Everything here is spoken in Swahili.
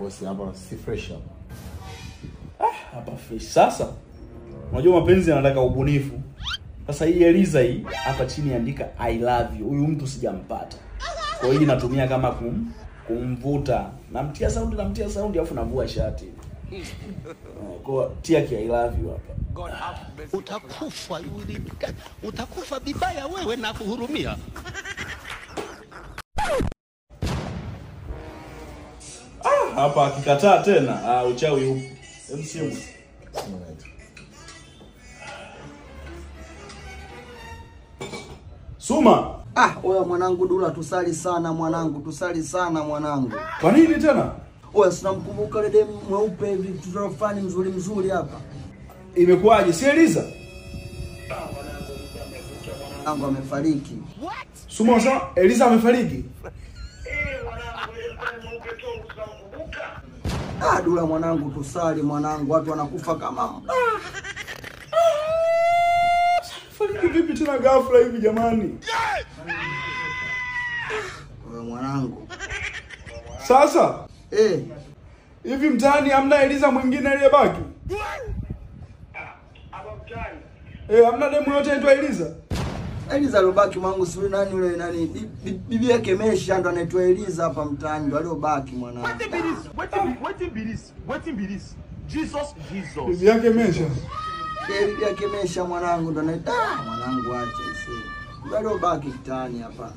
Bosi hapa si fresh hapa. Hapa fresh. Sasa unajua mapenzi yanataka ubunifu. Sasa hii Eliza hii hapa chini andika I love you. Huyu mtu sijampata. Kwa hiyo natumia kama kumvuta. Namtia sound alafu navua shati. Kwa tia ki I love you hapa. Utakufa vibaya wewe na kuhurumia. Hapa akikataa tena, uchawi huko. Msimu. Suma. Oya mwanangu Dula, tusali sana mwanangu. Kwa nini tena? Oya sinamkumbuka ile demu mweupe hivi tutafani mzuri hapa. Imekuwaje? Si Eliza? Mwanangu amefariki. Suma sasa Eliza amefariki? Dula mwanangu, tusali mwanangu, watu wanakufa kama Fariki vipi tena ghafla hivi jamani? Wewe mwanangu. Sasa hivi mtaani hamna Eliza mwingine aliyebaki? Hamna demu yote anaitwa Eliza? Eliza alobaki mwanangu, si nani yule nani? Bibi yake Mesha ndo anaitwa Eliza hapa mtaani, ndo alobaki mwanangu. What be this? Jesus. Bibi yake Mesha. Bibi yake Mesha mwanangu ndo anaitwa mwanangu, acha isi. Ndo alobaki mtaani hapa.